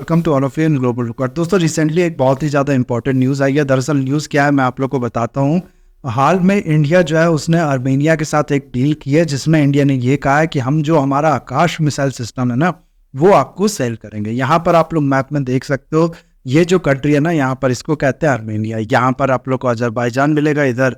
Welcome to all of you in Global Record. दोस्तों, recently एक बहुत ही ज़्यादा इंपॉर्टेंट न्यूज़ आई है। दरअसल न्यूज़ क्या है मैं आप लोग को बताता हूँ। हाल में इंडिया जो है उसने आर्मेनिया के साथ एक डील की है, जिसमें इंडिया ने ये कहा है कि हम जो हमारा आकाश मिसाइल सिस्टम है ना, वो आपको सेल करेंगे। यहाँ पर आप लोग मैप में देख सकते हो, ये जो कंट्री है ना, यहाँ पर इसको कहते हैं आर्मेनिया। यहाँ पर आप लोग को अजरबैजान मिलेगा, इधर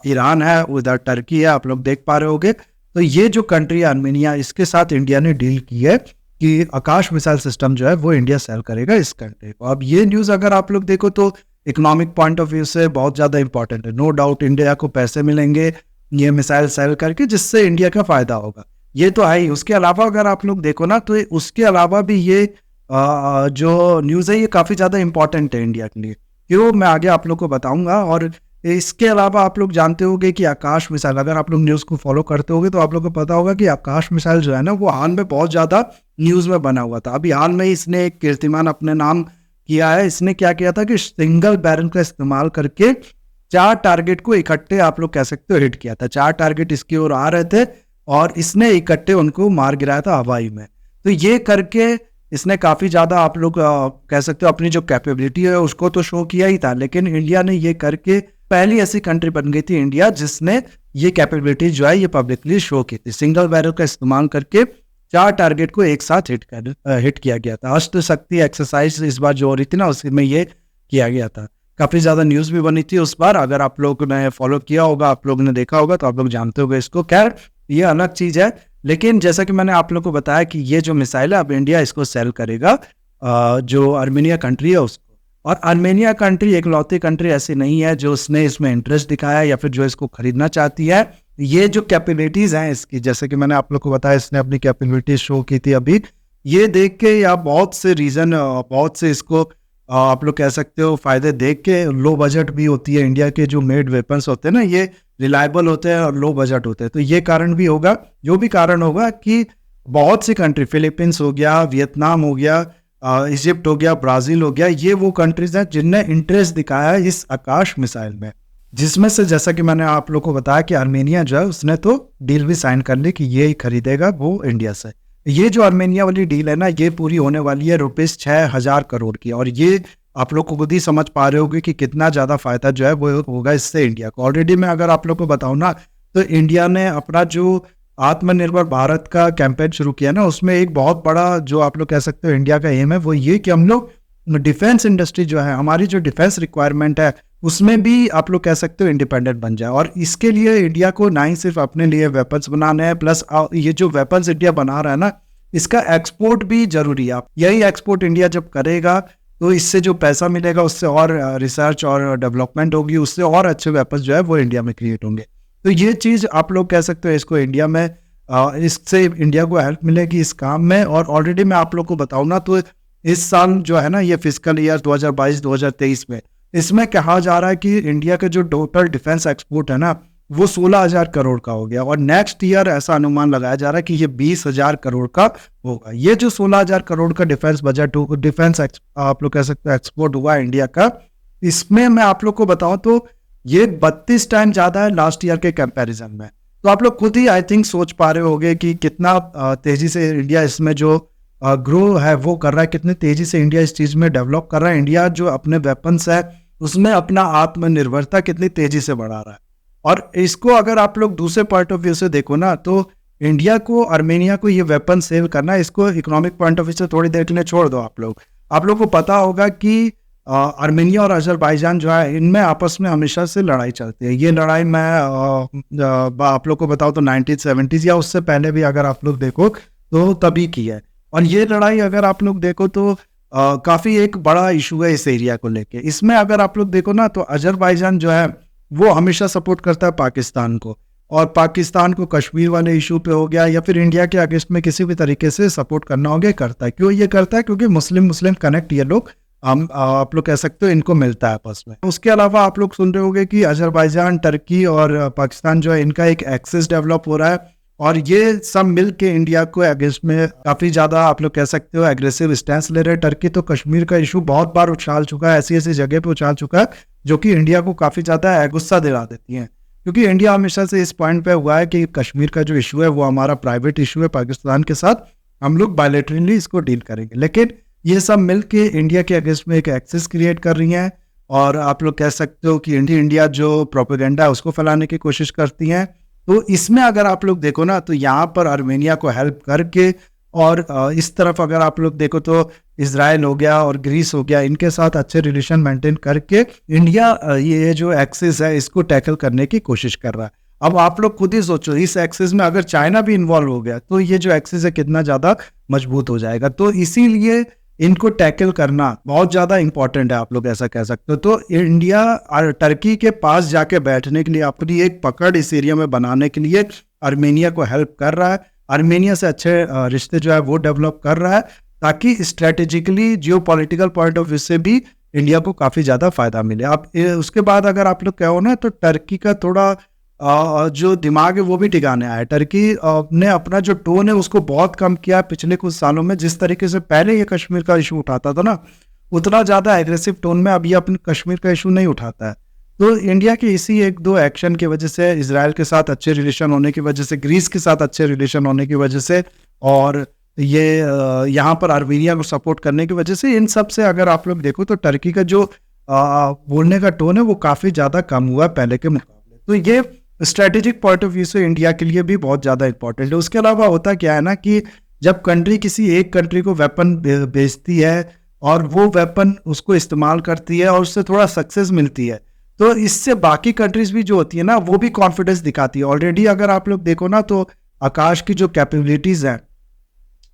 ईरान है, उधर टर्की है, आप लोग देख पा रहे होगे। तो ये जो कंट्री है आर्मेनिया, इसके साथ इंडिया ने डील की है कि आकाश मिसाइल सिस्टम जो है वो इंडिया सेल करेगा इस कंट्री को। अब ये न्यूज़ अगर आप लोग देखो तो इकोनॉमिक पॉइंट ऑफ व्यू से बहुत ज़्यादा इंपॉर्टेंट है। नो डाउट इंडिया को पैसे मिलेंगे ये मिसाइल सेल करके, जिससे इंडिया का फ़ायदा होगा। ये तो है ही। उसके अलावा अगर आप लोग देखो ना, तो उसके अलावा भी ये जो न्यूज़ है ये काफ़ी ज़्यादा इंपॉर्टेंट है इंडिया के लिए। क्यों, मैं आगे आप लोग को बताऊँगा। और इसके अलावा आप लोग जानते होंगे कि आकाश मिसाइल, अगर आप लोग न्यूज़ को फॉलो करते होंगे तो आप लोग को पता होगा कि आकाश मिसाइल जो है ना, वो हाल में बहुत ज़्यादा न्यूज़ में बना हुआ था। अभी हाल में इसने एक कीर्तिमान अपने नाम किया है। इसने क्या किया था कि सिंगल बैरल का इस्तेमाल करके 4 टारगेट को इकट्ठे आप लोग कह सकते हो हिट किया था। 4 टारगेट इसकी ओर आ रहे थे और इसने इकट्ठे उनको मार गिराया था हवाई में। तो ये करके इसने काफ़ी ज़्यादा आप लोग कह सकते हो अपनी जो कैपेबिलिटी है उसको तो शो किया ही था। लेकिन इंडिया ने ये करके पहली ऐसी कंट्री बन गई थी इंडिया जिसने ये कैपेबिलिटी जो है ये पब्लिकली शो की थी। सिंगल बैरल का इस्तेमाल करके 4 टारगेट को एक साथ हिट किया गया था। अष्ट शक्ति एक्सरसाइज इस बार जो हो रही थी ना, उसमें ये किया गया था। काफ़ी ज़्यादा न्यूज़ भी बनी थी उस बार। अगर आप लोग ने फॉलो किया होगा, आप लोग ने देखा होगा, तो आप लोग जानते होंगे इसको। खैर, ये अलग चीज़ है। लेकिन जैसा कि मैंने आप लोग को बताया कि ये जो मिसाइल है अब इंडिया इसको सेल करेगा जो आर्मेनिया कंट्री है उसको। और आर्मेनिया कंट्री एकलौती कंट्री ऐसी नहीं है जो उसने इसमें इंटरेस्ट दिखाया या फिर जो इसको खरीदना चाहती है। ये जो कैपेबिलिटीज़ हैं इसकी, जैसे कि मैंने आप लोग को बताया, इसने अपनी कैपेबिलिटीज शो की थी अभी। ये देख के या बहुत से रीज़न, बहुत से इसको आप लोग कह सकते हो फ़ायदे देख के, लो बजट भी होती है इंडिया के जो मेड वेपन्स होते हैं ना, ये रिलायबल होते हैं और लो बजट होते हैं। तो ये कारण भी होगा, जो भी कारण होगा कि बहुत सी कंट्री, फिलीपींस हो गया, वियतनाम हो गया, इजिप्ट हो गया, ब्राज़ील हो गया, ये वो कंट्रीज़ हैं जिनने इंटरेस्ट दिखाया है इस आकाश मिसाइल में। जिसमें से जैसा कि मैंने आप लोग को बताया कि आर्मेनिया जो है उसने तो डील भी साइन कर ली कि ये ही खरीदेगा वो इंडिया से। ये जो आर्मेनिया वाली डील है ना, ये पूरी होने वाली है ₹6,000 करोड़ की। और ये आप लोग को खुद ही समझ पा रहे होगे कि कितना ज़्यादा फ़ायदा जो है वो होगा इससे इंडिया को। ऑलरेडी मैं अगर आप लोग को बताऊँ ना, तो इंडिया ने अपना जो आत्मनिर्भर भारत का कैंपेन शुरू किया ना, उसमें एक बहुत बड़ा जो आप लोग कह सकते हो इंडिया का एम है वो ये कि हम लोग डिफेंस इंडस्ट्री जो है, हमारी जो डिफेंस रिक्वायरमेंट है, उसमें भी आप लोग कह सकते हो इंडिपेंडेंट बन जाए। और इसके लिए इंडिया को ना ही सिर्फ अपने लिए वेपन्स बनाने हैं, प्लस ये जो वेपन्स इंडिया बना रहा है ना, इसका एक्सपोर्ट भी जरूरी है। यही एक्सपोर्ट इंडिया जब करेगा तो इससे जो पैसा मिलेगा उससे और रिसर्च और डेवलपमेंट होगी, उससे और अच्छे वेपन्स जो है वो इंडिया में क्रिएट होंगे। तो ये चीज़ आप लोग कह सकते हो इसको इंडिया में, इससे इंडिया को हेल्प मिलेगी इस काम में। और ऑलरेडी मैं आप लोग को बताऊँ ना, तो इस साल जो है ना, ये फिजिकल ईयर 2022-2023 में, इसमें कहा जा रहा है कि इंडिया का जो टोटल डिफेंस एक्सपोर्ट है ना, वो 16,000 करोड़ का हो गया। और नेक्स्ट ईयर ऐसा अनुमान लगाया जा रहा है कि ये 20,000 करोड़ का होगा। ये जो 16,000 करोड़ का डिफेंस बजट, डिफेंस आप लोग कह सकते हो एक्सपोर्ट हुआ है इंडिया का, इसमें मैं आप लोग को बताऊं तो ये 32 टाइम ज़्यादा है लास्ट ईयर के कंपैरिजन में। तो आप लोग खुद ही आई थिंक सोच पा रहे होंगे कि कितना तेज़ी से इंडिया इसमें जो ग्रो है वो कर रहा है, कितनी तेज़ी से इंडिया इस चीज़ में डेवलप कर रहा है। इंडिया जो अपने वेपन्स है उसमें अपना आत्मनिर्भरता कितनी तेज़ी से बढ़ा रहा है। और इसको अगर आप लोग दूसरे पॉइंट ऑफ व्यू से देखो ना, तो इंडिया को, आर्मेनिया को ये वेपन सेल करना, इसको इकोनॉमिक पॉइंट ऑफ व्यू से थोड़ी देर के लिए छोड़ दो। आप लोग को पता होगा कि आर्मेनिया और अजरबैजान जो है, इनमें आपस में हमेशा से लड़ाई चलती है। ये लड़ाई मैं आप लोग को बताऊँ तो 1970s या उससे पहले भी अगर आप लोग देखो तो तभी की है। और ये लड़ाई अगर आप लोग देखो तो काफ़ी एक बड़ा इशू है इस एरिया को लेके। इसमें अगर आप लोग देखो ना, तो अजरबैजान जो है वो हमेशा सपोर्ट करता है पाकिस्तान को, और पाकिस्तान को कश्मीर वाले इशू पे हो गया या फिर इंडिया के अगेंस्ट में किसी भी तरीके से सपोर्ट करना हो गया, करता है। क्यों ये करता है? क्योंकि मुस्लिम कनेक्ट ये लोग आप लोग कह सकते हो इनको मिलता है आपस में। उसके अलावा आप लोग सुन रहे होंगे कि अजरबैजान, टर्की और पाकिस्तान जो है, इनका एक एक्सेस डेवलप हो रहा है। और ये सब मिल के इंडिया को अगेंस्ट में काफ़ी ज़्यादा आप लोग कह सकते हो एग्रेसिव स्टैंस ले रहे हैं। टर्की तो कश्मीर का इशू बहुत बार उछाल चुका है, ऐसी ऐसी जगह पे उछाल चुका है जो कि इंडिया को काफ़ी ज़्यादा गुस्सा दिला देती हैं। क्योंकि इंडिया हमेशा से इस पॉइंट पे हुआ है कि कश्मीर का जो इशू है वो हमारा प्राइवेट इशू है, पाकिस्तान के साथ हम लोग बायलैटरली इसको डील करेंगे। लेकिन ये सब मिलके इंडिया के अगेंस्ट में एक एक्सिस क्रिएट कर रही हैं, और आप लोग कह सकते हो कि इंडिया जो प्रोपेगेंडा है उसको फैलाने की कोशिश करती हैं। तो इसमें अगर आप लोग देखो ना, तो यहाँ पर आर्मेनिया को हेल्प करके, और इस तरफ अगर आप लोग देखो तो इजराइल हो गया और ग्रीस हो गया, इनके साथ अच्छे रिलेशन मेंटेन करके इंडिया ये जो एक्सिस है इसको टैकल करने की कोशिश कर रहा है। अब आप लोग खुद ही सोचो, इस एक्सिस में अगर चाइना भी इन्वॉल्व हो गया तो ये जो एक्सिस है कितना ज्यादा मजबूत हो जाएगा। तो इसीलिए इनको टैकल करना बहुत ज्यादा इंपॉर्टेंट है, आप लोग ऐसा कह सकते हो। तो इंडिया और टर्की के पास जाके बैठने के लिए, अपनी एक पकड़ इस एरिया में बनाने के लिए आर्मेनिया को हेल्प कर रहा है, आर्मेनिया से अच्छे रिश्ते जो है वो डेवलप कर रहा है, ताकि strategically geopolitical point of view से भी इंडिया को काफी ज्यादा फायदा मिले। अब उसके बाद अगर आप लोग कहो ना, तो टर्की का थोड़ा जो दिमाग है वो भी ठिकाने आया। टर्की ने अपना जो टोन है उसको बहुत कम किया पिछले कुछ सालों में। जिस तरीके से पहले ये कश्मीर का इशू उठाता था ना, उतना ज्यादा एग्रेसिव टोन में अब ये अपने कश्मीर का इशू नहीं उठाता है। तो इंडिया के इसी एक दो एक्शन की वजह से, इजराइल के साथ अच्छे रिलेशन होने की वजह से, ग्रीस के साथ अच्छे रिलेशन होने की वजह से, और ये यहाँ पर आर्मेनिया को सपोर्ट करने की वजह से, इन सब से अगर आप लोग देखो तो टर्की का जो बोलने का टोन है वो काफी ज्यादा कम हुआ पहले के मुकाबले। तो ये स्ट्रेटेजिक पॉइंट ऑफ व्यू से इंडिया के लिए भी बहुत ज्यादा इंपॉर्टेंट है। उसके अलावा होता क्या है ना, कि जब कंट्री किसी एक कंट्री को वेपन बेचती है और वो वेपन उसको इस्तेमाल करती है और उससे थोड़ा सक्सेस मिलती है, तो इससे बाकी कंट्रीज भी जो होती है ना वो भी कॉन्फिडेंस दिखाती है। ऑलरेडी अगर आप लोग देखो ना, तो आकाश की जो कैपेबिलिटीज हैं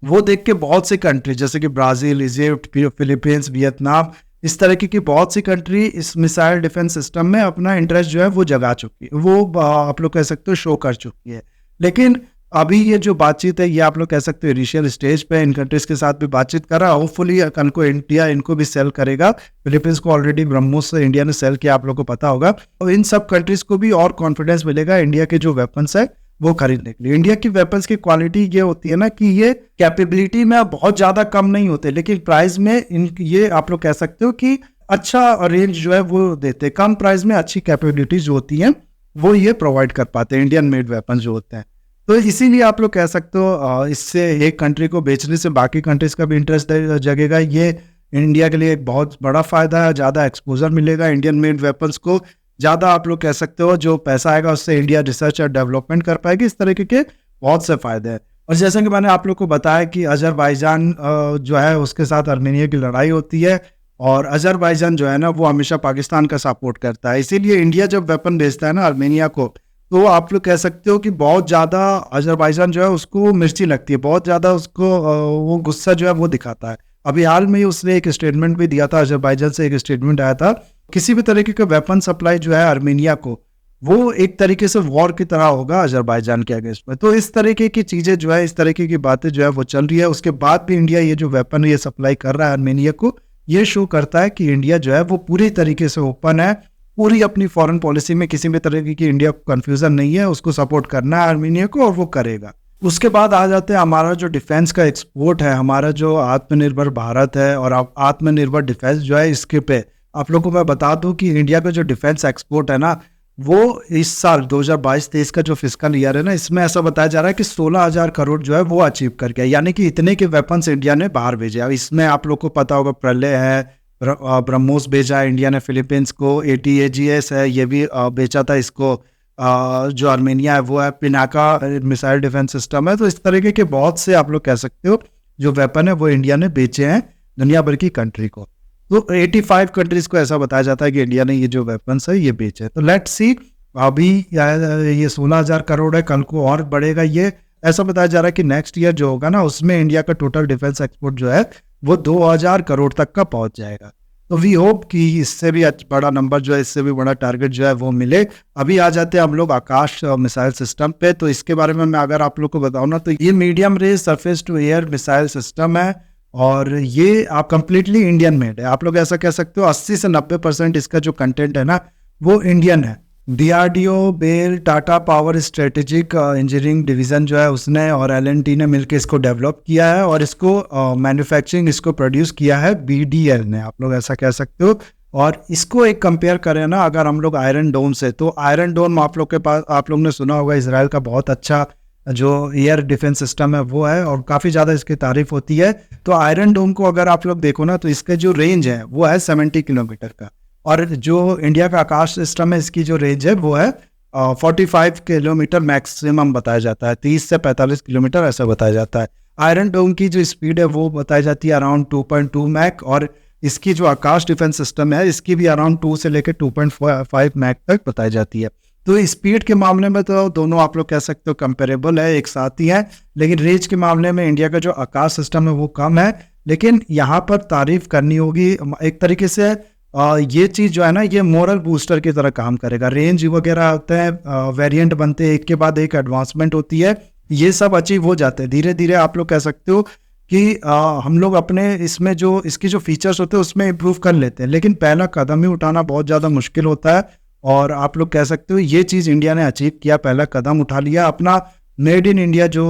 वो देख के बहुत सी कंट्री जैसे कि ब्राजील, इजिप्ट, फिलीपींस, वियतनाम, इस तरह की बहुत सी कंट्री इस मिसाइल डिफेंस सिस्टम में अपना इंटरेस्ट जो है वो जगा चुकी है, वो आप लोग कह सकते हो शो कर चुकी है। लेकिन अभी ये जो बातचीत है ये आप लोग कह सकते हो इनिशियल स्टेज पे इन कंट्रीज के साथ भी बातचीत कर रहा है। होपफुली कल को इंडिया इनको भी सेल करेगा। फिलीपींस को ऑलरेडी ब्रह्मोस से इंडिया ने सेल किया, आप लोग को पता होगा। और इन सब कंट्रीज को भी और कॉन्फिडेंस मिलेगा इंडिया के जो वेपन्स है वो खरीदने के लिए। इंडिया की वेपन्स की क्वालिटी ये होती है ना, कि ये कैपेबिलिटी में बहुत ज्यादा कम नहीं होते, लेकिन प्राइस में ये आप लोग कह सकते हो कि अच्छा रेंज जो है वो देते, कम प्राइस में अच्छी कैपेबिलिटीज जो होती हैं वो ये प्रोवाइड कर पाते हैं इंडियन मेड वेपन जो होते हैं। तो इसीलिए आप लोग कह सकते हो इससे एक कंट्री को बेचने से बाकी कंट्रीज का भी इंटरेस्ट जगेगा। ये इंडिया के लिए एक बहुत बड़ा फायदा है, ज़्यादा एक्सपोजर मिलेगा इंडियन मेड वेपन्स को, ज़्यादा आप लोग कह सकते हो जो पैसा आएगा उससे इंडिया रिसर्च और डेवलपमेंट कर पाएगी। इस तरीके के बहुत से फायदे हैं। और जैसे कि मैंने आप लोग को बताया कि अजरबैजान जो है उसके साथ आर्मेनिया की लड़ाई होती है, और अजरबैजान जो है ना वो हमेशा पाकिस्तान का सपोर्ट करता है। इसीलिए इंडिया जब वेपन बेचता है ना आर्मेनिया को, तो आप लोग कह सकते हो कि बहुत ज़्यादा अजरबैजान जो है उसको मिर्ची लगती है, बहुत ज़्यादा उसको वो गुस्सा जो है वो दिखाता है। अभी हाल में ही उसने एक स्टेटमेंट भी दिया था, अजरबैजान से एक स्टेटमेंट आया था, किसी भी तरीके का वेपन सप्लाई जो है आर्मेनिया को वो एक तरीके से वॉर की तरह होगा अजरबैजान के अगेंस्ट में। तो इस तरीके की चीज़ें जो है, इस तरीके की बातें जो है वो चल रही है। उसके बाद भी इंडिया ये जो वेपन ये सप्लाई कर रहा है आर्मेनिया को, ये शो करता है कि इंडिया जो है वो पूरी तरीके से ओपन है, पूरी अपनी फॉरेन पॉलिसी में किसी भी तरह की इंडिया को कंफ्यूजन नहीं है, उसको सपोर्ट करना है आर्मेनिया को और वो करेगा। उसके बाद आ जाते हैं हमारा जो डिफेंस का एक्सपोर्ट है, हमारा जो आत्मनिर्भर भारत है और आत्मनिर्भर डिफेंस जो है, इसके पे आप लोगों को मैं बता दूं कि इंडिया का जो डिफेंस एक्सपोर्ट है ना, वो इस साल 2022-23 का जो फिस्कल ईयर है ना, इसमें ऐसा बताया जा रहा है कि 16,000 करोड़ जो है वो अचीव करके, यानी कि इतने के वेपन्स इंडिया ने बाहर भेजे। अब इसमें आप लोग को पता होगा प्रलय है, ब्रह्मोस भेजा है इंडिया ने फिलीपींस को, ATAGS है ये भी बेचा था इसको, जो आर्मेनिया है वो है, पिनाका मिसाइल डिफेंस सिस्टम है। तो इस तरीके के बहुत से आप लोग कह सकते हो जो वेपन है वो इंडिया ने बेचे हैं दुनिया भर की कंट्री को। तो 85 कंट्रीज को ऐसा बताया जाता है कि इंडिया ने ये जो वेपन्स है ये बेचे। तो लेट्स सी, अभी ये 16,000 करोड़ है, कल को और बढ़ेगा। ये ऐसा बताया जा रहा है कि नेक्स्ट ईयर जो होगा ना, उसमें इंडिया का टोटल डिफेंस एक्सपोर्ट जो है वो 2,000 करोड़ तक का पहुंच जाएगा। तो वी होप कि इससे भी बड़ा नंबर जो है, इससे भी बड़ा टारगेट जो है वो मिले। अभी आ जाते हैं हम लोग आकाश मिसाइल सिस्टम पे। तो इसके बारे में मैं अगर आप लोग को बताऊं ना, तो ये medium range surface to air missile system है और ये आप कंप्लीटली इंडियन मेड है। आप लोग ऐसा कह सकते हो 80 से 90% इसका जो कंटेंट है ना वो इंडियन है। DRDO, BEL, Tata Power Strategic Engineering Division जो है उसने और L&T ने मिलकर इसको डेवलप किया है और इसको मैन्युफैक्चरिंग इसको प्रोड्यूस किया है BDL ने, आप लोग ऐसा कह सकते हो। और इसको एक कंपेयर करें ना अगर हम लोग आयरन डोम से, तो आयरन डोम आप लोग के पास, आप लोग ने सुना होगा, इसराइल का बहुत अच्छा जो एयर डिफेंस सिस्टम है वो है, और काफ़ी ज़्यादा इसकी तारीफ होती है। तो आयरन डोम को अगर आप लोग देखो ना, तो इसका जो रेंज है वो है 70 किलोमीटर का, और जो इंडिया का आकाश सिस्टम है इसकी जो रेंज है वो है 45 किलोमीटर मैक्सिमम बताया जाता है, 30 से 45 किलोमीटर ऐसा बताया जाता है। आयरन डोम की जो स्पीड है वो बताई जाती है अराउंड 2.2 मैक, और इसकी जो आकाश डिफेंस सिस्टम है इसकी भी अराउंड 2 से लेकर 2.5 मैक तक बताई जाती है। तो स्पीड के मामले में तो दोनों आप लोग कह सकते हो कंपेरेबल है, एक साथ ही है, लेकिन रेंज के मामले में इंडिया का जो आकाश सिस्टम है वो कम है। लेकिन यहाँ पर तारीफ करनी होगी एक तरीके से, ये चीज़ जो है ना ये मोरल बूस्टर की तरह काम करेगा। रेंज वगैरह होते हैं, वेरिएंट बनते हैं, एक के बाद एक एडवांसमेंट होती है, ये सब अचीव हो जाते हैं धीरे धीरे। आप लोग कह सकते हो कि हम लोग अपने इसमें जो इसकी जो फीचर्स होते हैं उसमें इम्प्रूव कर लेते हैं, लेकिन पहला कदम ही उठाना बहुत ज़्यादा मुश्किल होता है। और आप लोग कह सकते हो ये चीज़ इंडिया ने अचीव किया, पहला कदम उठा लिया, अपना मेड इन इंडिया जो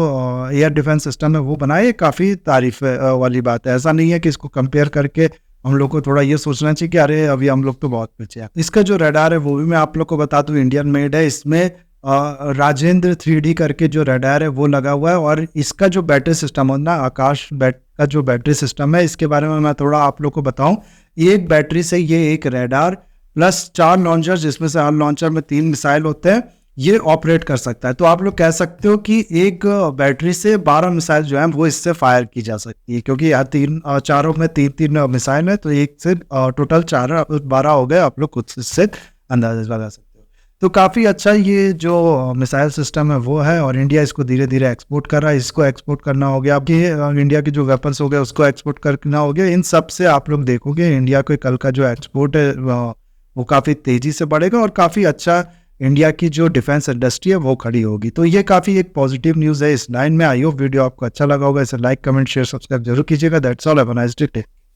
एयर डिफेंस सिस्टम है वो बनाए। काफ़ी तारीफ वाली बात है। ऐसा नहीं है कि इसको कंपेयर करके हम लोग को थोड़ा ये सोचना चाहिए कि अरे अभी हम लोग तो बहुत पीछे हैं। इसका जो रडार है वो भी मैं आप लोग को बता दूं इंडियन मेड है। इसमें राजेंद्र 3D करके जो रडार है वो लगा हुआ है, और इसका जो बैटरी सिस्टम है ना, आकाश का जो बैटरी सिस्टम है इसके बारे में मैं थोड़ा आप लोग को बताऊं। एक बैटरी से ये एक रडार प्लस 4 लॉन्चर, जिसमें से हर लॉन्चर में 3 मिसाइल होते हैं, ये ऑपरेट कर सकता है। तो आप लोग कह सकते हो कि एक बैटरी से 12 मिसाइल जो है वो इससे फायर की जा सकती है, क्योंकि यहाँ चारों में 3-3 मिसाइल है, तो एक से टोटल 12 हो गए। आप लोग खुद इससे अंदाजा लगा सकते हो। तो काफ़ी अच्छा ये जो मिसाइल सिस्टम है वो है, और इंडिया इसको धीरे धीरे एक्सपोर्ट कर रहा है। इसको एक्सपोर्ट करना हो गया, आपकी इंडिया के जो वेपन्स हो गए उसको एक्सपोर्ट करना हो गया। इन सब से आप लोग देखोगे इंडिया को कल का जो एक्सपोर्ट है वो काफ़ी तेज़ी से बढ़ेगा, और काफ़ी अच्छा इंडिया की जो डिफेंस इंडस्ट्री है वो खड़ी होगी। तो ये काफ़ी एक पॉजिटिव न्यूज़ है इस लाइन में। आई होप वीडियो आपको अच्छा लगा होगा। इसे लाइक, कमेंट, शेयर, सब्सक्राइब जरूर कीजिएगा। That's all, have a nice day.